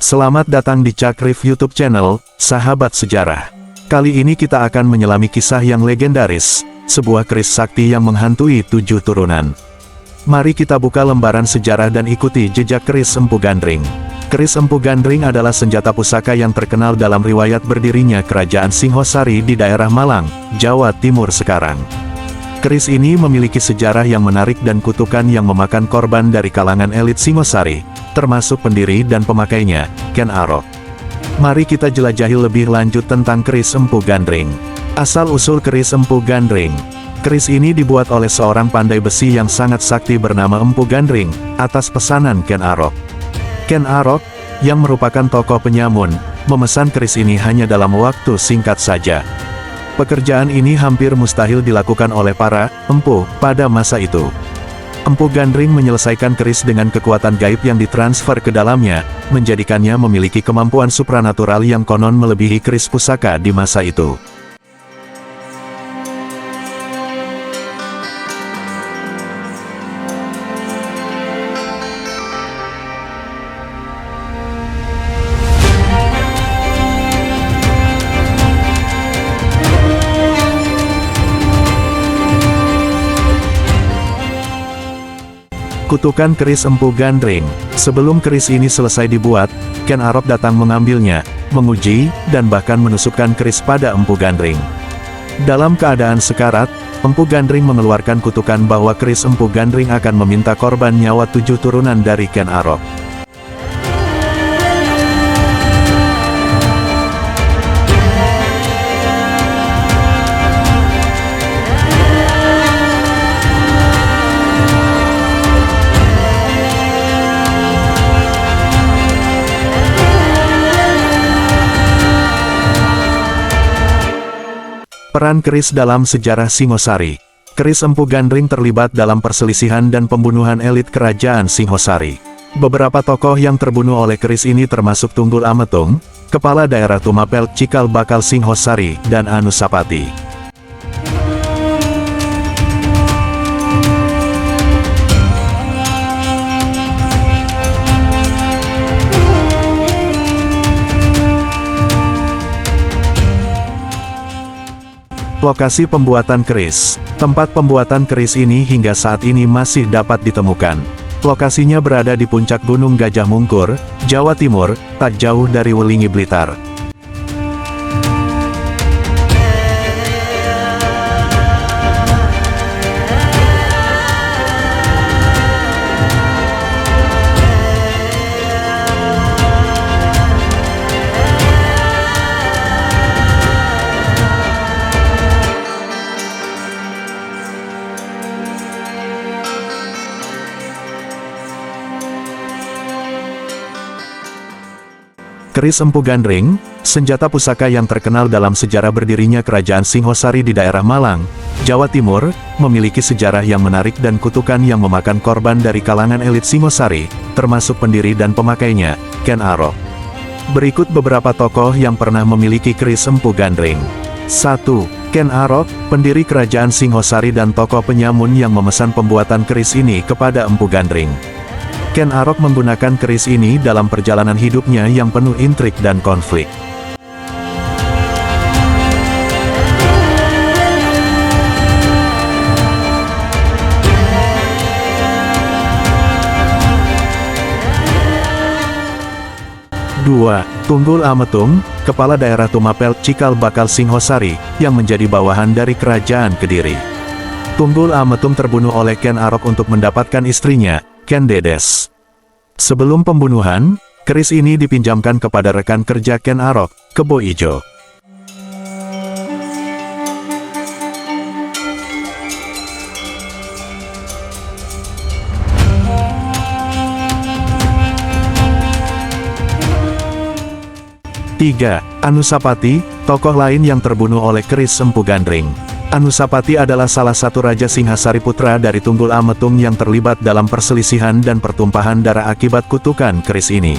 Selamat datang di Cakrif YouTube channel, sahabat sejarah. Kali ini kita akan menyelami kisah yang legendaris, sebuah keris sakti yang menghantui 7 turunan. Mari kita buka lembaran sejarah dan ikuti jejak keris Empu Gandring. Keris Empu Gandring adalah senjata pusaka yang terkenal dalam riwayat berdirinya Kerajaan Singhosari di daerah Malang, Jawa Timur sekarang. Keris ini memiliki sejarah yang menarik dan kutukan yang memakan korban dari kalangan elit Singhosari, termasuk pendiri dan pemakainya, Ken Arok. Mari kita jelajahi lebih lanjut tentang keris Empu Gandring. Asal-usul keris Empu Gandring. Keris ini dibuat oleh seorang pandai besi yang sangat sakti bernama Empu Gandring, atas pesanan Ken Arok. Ken Arok, yang merupakan tokoh penyamun, memesan keris ini hanya dalam waktu singkat saja. Pekerjaan ini hampir mustahil dilakukan oleh para empu pada masa itu. Empu Gandring menyelesaikan keris dengan kekuatan gaib yang ditransfer ke dalamnya, menjadikannya memiliki kemampuan supranatural yang konon melebihi keris pusaka di masa itu. Kutukan keris Empu Gandring. Sebelum keris ini selesai dibuat, Ken Arok datang mengambilnya, menguji, dan bahkan menusukkan keris pada Empu Gandring. Dalam keadaan sekarat, Empu Gandring mengeluarkan kutukan bahwa keris Empu Gandring akan meminta korban nyawa 7 turunan dari Ken Arok. Peran keris dalam sejarah Singhosari. Keris Empu Gandring terlibat dalam perselisihan dan pembunuhan elit kerajaan Singhosari. Beberapa tokoh yang terbunuh oleh keris ini termasuk Tunggul Ametung, Kepala Daerah Tumapel Cikal Bakal Singhosari, dan Anusapati. Lokasi pembuatan keris. Tempat pembuatan keris ini hingga saat ini masih dapat ditemukan. Lokasinya berada di puncak Gunung Gajah Mungkur, Jawa Timur, tak jauh dari Welingi Blitar. Keris Empu Gandring, senjata pusaka yang terkenal dalam sejarah berdirinya Kerajaan Singhosari di daerah Malang, Jawa Timur, memiliki sejarah yang menarik dan kutukan yang memakan korban dari kalangan elit Singhosari, termasuk pendiri dan pemakainya, Ken Arok. Berikut beberapa tokoh yang pernah memiliki keris Empu Gandring. 1. Ken Arok, pendiri Kerajaan Singhosari dan tokoh penyamun yang memesan pembuatan keris ini kepada Empu Gandring. Ken Arok menggunakan keris ini dalam perjalanan hidupnya yang penuh intrik dan konflik. Dua. Tunggul Ametung, Kepala Daerah Tumapel Cikal Bakal Singhosari, yang menjadi bawahan dari Kerajaan Kediri. Tunggul Ametung terbunuh oleh Ken Arok untuk mendapatkan istrinya, Ken Dedes. Sebelum pembunuhan, keris ini dipinjamkan kepada rekan kerja Ken Arok, Kebo Ijo. Tiga. Anusapati, tokoh lain yang terbunuh oleh keris Empu Gandring. Anusapati adalah salah satu Raja Singhasari putra dari Tunggul Ametung yang terlibat dalam perselisihan dan pertumpahan darah akibat kutukan keris ini.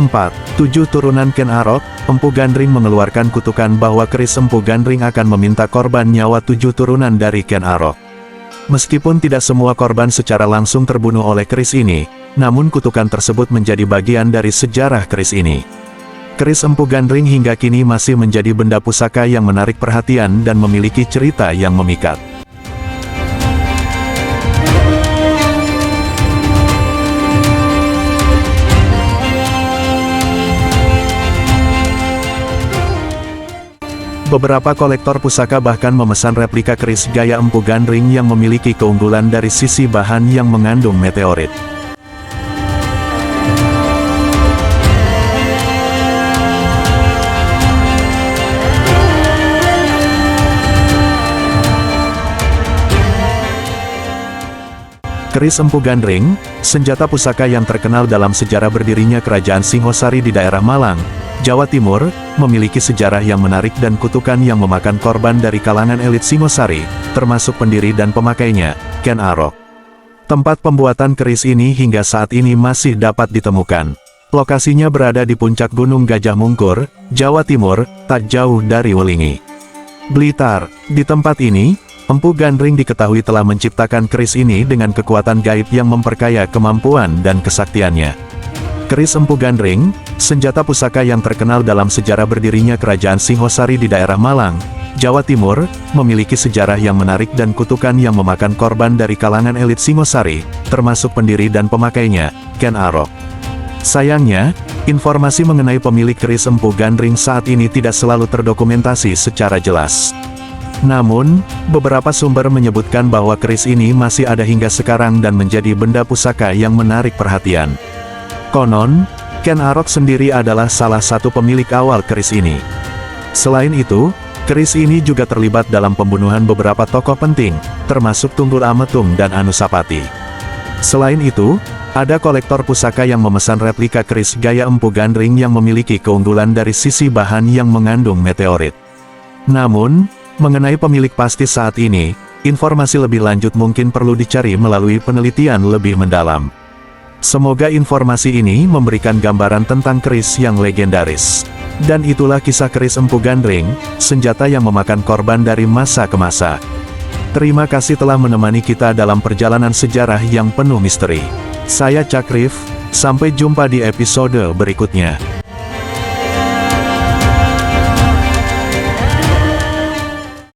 4. 7 turunan Ken Arok. Empu Gandring mengeluarkan kutukan bahwa keris Empu Gandring akan meminta korban nyawa 7 turunan dari Ken Arok. Meskipun tidak semua korban secara langsung terbunuh oleh keris ini, namun kutukan tersebut menjadi bagian dari sejarah keris ini. Keris Empu Gandring hingga kini masih menjadi benda pusaka yang menarik perhatian dan memiliki cerita yang memikat. Beberapa kolektor pusaka bahkan memesan replika keris gaya Empu Gandring yang memiliki keunggulan dari sisi bahan yang mengandung meteorit. Keris Empu Gandring, senjata pusaka yang terkenal dalam sejarah berdirinya Kerajaan Singhosari di daerah Malang, Jawa Timur, memiliki sejarah yang menarik dan kutukan yang memakan korban dari kalangan elit Singhosari, termasuk pendiri dan pemakainya, Ken Arok. Tempat pembuatan keris ini hingga saat ini masih dapat ditemukan. Lokasinya berada di puncak Gunung Gajah Mungkur, Jawa Timur, tak jauh dari Welingi, Blitar. Di tempat ini, Empu Gandring diketahui telah menciptakan keris ini dengan kekuatan gaib yang memperkaya kemampuan dan kesaktiannya. Keris Empu Gandring, senjata pusaka yang terkenal dalam sejarah berdirinya Kerajaan Singhosari di daerah Malang, Jawa Timur, memiliki sejarah yang menarik dan kutukan yang memakan korban dari kalangan elit Singhosari, termasuk pendiri dan pemakainya, Ken Arok. Sayangnya, informasi mengenai pemilik keris Empu Gandring saat ini tidak selalu terdokumentasi secara jelas. Namun, beberapa sumber menyebutkan bahwa keris ini masih ada hingga sekarang dan menjadi benda pusaka yang menarik perhatian. Konon, Ken Arok sendiri adalah salah satu pemilik awal keris ini. Selain itu, keris ini juga terlibat dalam pembunuhan beberapa tokoh penting, termasuk Tunggul Ametung dan Anusapati. Selain itu, ada kolektor pusaka yang memesan replika keris gaya Empu Gandring yang memiliki keunggulan dari sisi bahan yang mengandung meteorit. Namun, mengenai pemilik pasti saat ini, informasi lebih lanjut mungkin perlu dicari melalui penelitian lebih mendalam. Semoga informasi ini memberikan gambaran tentang keris yang legendaris. Dan itulah kisah keris Empu Gandring, senjata yang memakan korban dari masa ke masa. Terima kasih telah menemani kita dalam perjalanan sejarah yang penuh misteri. Saya Cakrif, sampai jumpa di episode berikutnya.